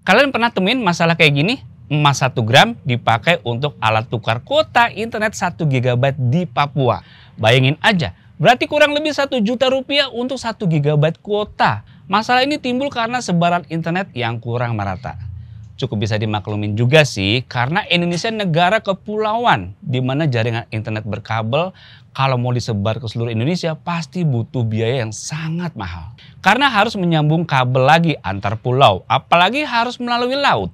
Kalian pernah temuin masalah kayak gini? Emas 1 gram dipakai untuk alat tukar kuota internet 1 GB di Papua. Bayangin aja, berarti kurang lebih 1 juta rupiah untuk 1 GB kuota. Masalah ini timbul karena sebaran internet yang kurang merata. Cukup bisa dimaklumin juga sih, karena Indonesia negara kepulauan, di mana jaringan internet berkabel kalau mau disebar ke seluruh Indonesia pasti butuh biaya yang sangat mahal. Karena harus menyambung kabel lagi antar pulau, apalagi harus melalui laut.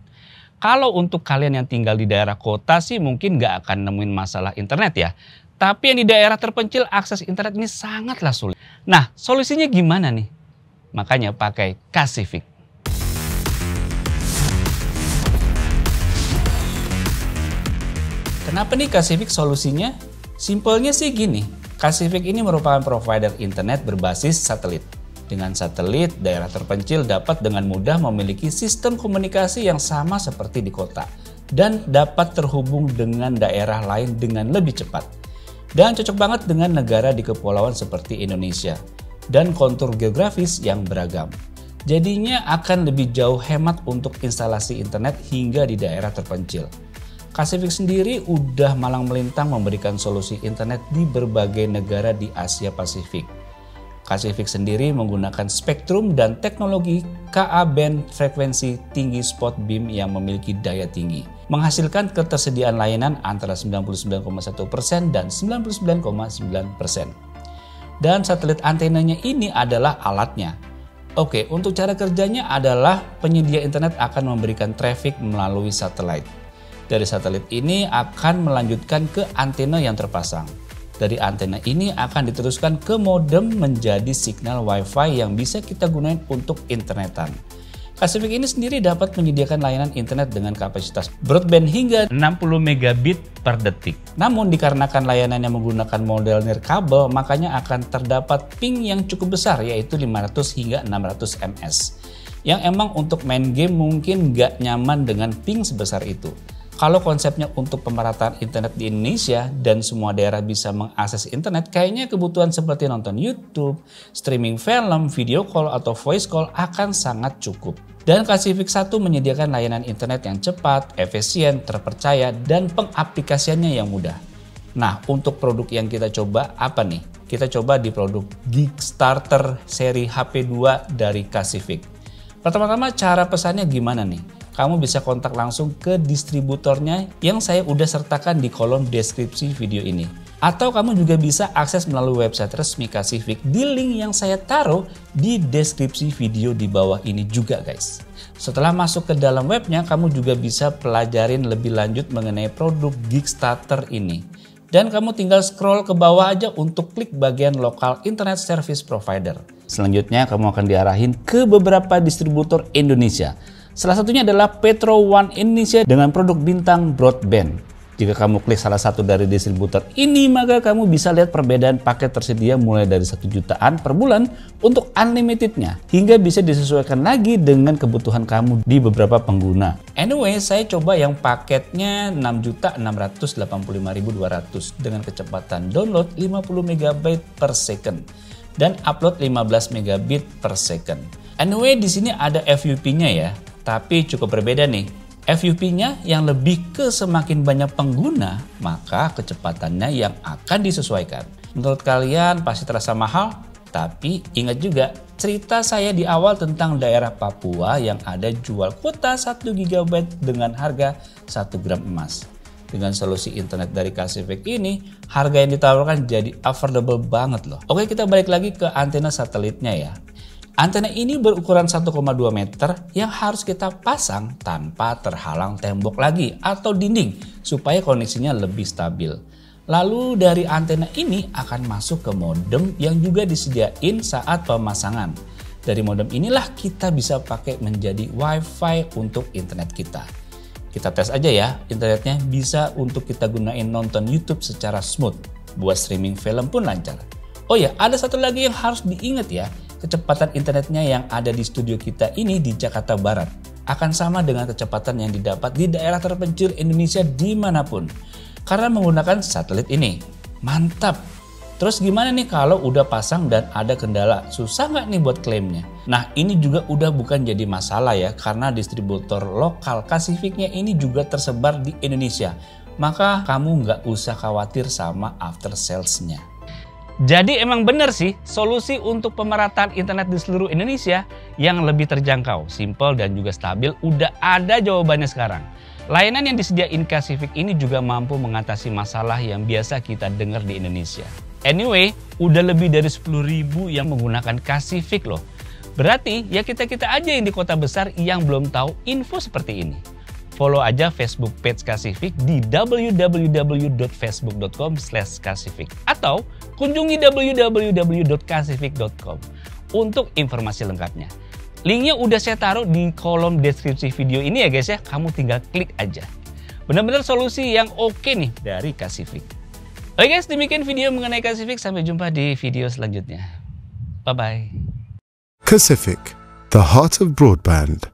Kalau untuk kalian yang tinggal di daerah kota sih mungkin nggak akan nemuin masalah internet ya. Tapi yang di daerah terpencil akses internet ini sangatlah sulit. Nah, solusinya gimana nih? Makanya pakai Kasivik. Kenapa nih Kasivik solusinya? Simpelnya sih gini, Kasivik ini merupakan provider internet berbasis satelit. Dengan satelit, daerah terpencil dapat dengan mudah memiliki sistem komunikasi yang sama seperti di kota dan dapat terhubung dengan daerah lain dengan lebih cepat. Dan cocok banget dengan negara di kepulauan seperti Indonesia dan kontur geografis yang beragam. Jadinya akan lebih jauh hemat untuk instalasi internet hingga di daerah terpencil. Kasivik sendiri udah malang melintang memberikan solusi internet di berbagai negara di Asia Pasifik. Kasivik sendiri menggunakan spektrum dan teknologi Ka band frekuensi tinggi spot beam yang memiliki daya tinggi, menghasilkan ketersediaan layanan antara 99,1% dan 99,9%. Dan satelit antenanya ini adalah alatnya. Oke, untuk cara kerjanya adalah penyedia internet akan memberikan traffic melalui satelit. Dari satelit ini akan melanjutkan ke antena yang terpasang. Dari antena ini akan diteruskan ke modem menjadi signal Wi-Fi yang bisa kita gunain untuk internetan. Kasivik ini sendiri dapat menyediakan layanan internet dengan kapasitas broadband hingga 60 megabit per detik. Namun dikarenakan layanannya menggunakan model nirkabel, makanya akan terdapat ping yang cukup besar yaitu 500 hingga 600 ms. Yang emang untuk main game mungkin nggak nyaman dengan ping sebesar itu. Kalau konsepnya untuk pemerataan internet di Indonesia dan semua daerah bisa mengakses internet, kayaknya kebutuhan seperti nonton YouTube, streaming film, video call, atau voice call akan sangat cukup. Dan Kasivik 1 menyediakan layanan internet yang cepat, efisien, terpercaya, dan pengaplikasiannya yang mudah. Nah, untuk produk yang kita coba apa nih? Kita coba di produk Geek Starter seri HP 2 dari Kasivik. Pertama-tama cara pesannya gimana nih? Kamu bisa kontak langsung ke distributornya yang saya udah sertakan di kolom deskripsi video ini. Atau kamu juga bisa akses melalui website resmi Kasivik di link yang saya taruh di deskripsi video di bawah ini juga guys. Setelah masuk ke dalam webnya, kamu juga bisa pelajarin lebih lanjut mengenai produk Geek Starter ini. Dan kamu tinggal scroll ke bawah aja untuk klik bagian lokal internet service provider. Selanjutnya kamu akan diarahin ke beberapa distributor Indonesia. Salah satunya adalah Petro One Indonesia dengan produk bintang broadband. Jika kamu klik salah satu dari distributor ini, maka kamu bisa lihat perbedaan paket tersedia mulai dari 1 jutaan per bulan untuk unlimitednya, hingga bisa disesuaikan lagi dengan kebutuhan kamu di beberapa pengguna. Anyway, saya coba yang paketnya 6.685.200 dengan kecepatan download 50 MB per second dan upload 15 MB per second. Anyway, di sini ada FUP-nya ya. Tapi cukup berbeda nih, FUP-nya yang lebih ke semakin banyak pengguna, maka kecepatannya yang akan disesuaikan. Menurut kalian pasti terasa mahal, tapi ingat juga cerita saya di awal tentang daerah Papua yang ada jual kuota 1 GB dengan harga 1 gram emas. Dengan solusi internet dari Kasivik ini, harga yang ditawarkan jadi affordable banget loh. Oke, kita balik lagi ke antena satelitnya ya. Antena ini berukuran 1,2 meter yang harus kita pasang tanpa terhalang tembok lagi atau dinding supaya koneksinya lebih stabil. Lalu dari antena ini akan masuk ke modem yang juga disediain saat pemasangan. Dari modem inilah kita bisa pakai menjadi Wi-Fi untuk internet kita. Kita tes aja ya, internetnya bisa untuk kita gunain nonton YouTube secara smooth. Buat streaming film pun lancar. Oh ya, ada satu lagi yang harus diingat ya. Kecepatan internetnya yang ada di studio kita ini di Jakarta Barat akan sama dengan kecepatan yang didapat di daerah terpencil Indonesia dimanapun karena menggunakan satelit ini. Mantap! Terus gimana nih kalau udah pasang dan ada kendala? Susah nggak nih buat klaimnya? Nah ini juga udah bukan jadi masalah ya, karena distributor lokal Kasifik-nya ini juga tersebar di Indonesia. Maka kamu nggak usah khawatir sama after sales-nya. Jadi emang bener sih, solusi untuk pemerataan internet di seluruh Indonesia yang lebih terjangkau, simple dan juga stabil udah ada jawabannya sekarang. Layanan yang disediain Kasifik ini juga mampu mengatasi masalah yang biasa kita dengar di Indonesia. Anyway, udah lebih dari 10.000 yang menggunakan Kasifik loh. Berarti ya kita-kita aja yang di kota besar yang belum tahu info seperti ini. Follow aja Facebook page Kasifik di www.facebook.com/kasifik atau kunjungi www.kasifik.com untuk informasi lengkapnya. Linknya udah saya taruh di kolom deskripsi video ini ya guys ya, kamu tinggal klik aja. Benar-benar solusi yang oke nih dari Kasifik. Oke guys, demikian video mengenai Kasifik, sampai jumpa di video selanjutnya. Bye-bye. Kasifik, the heart of broadband.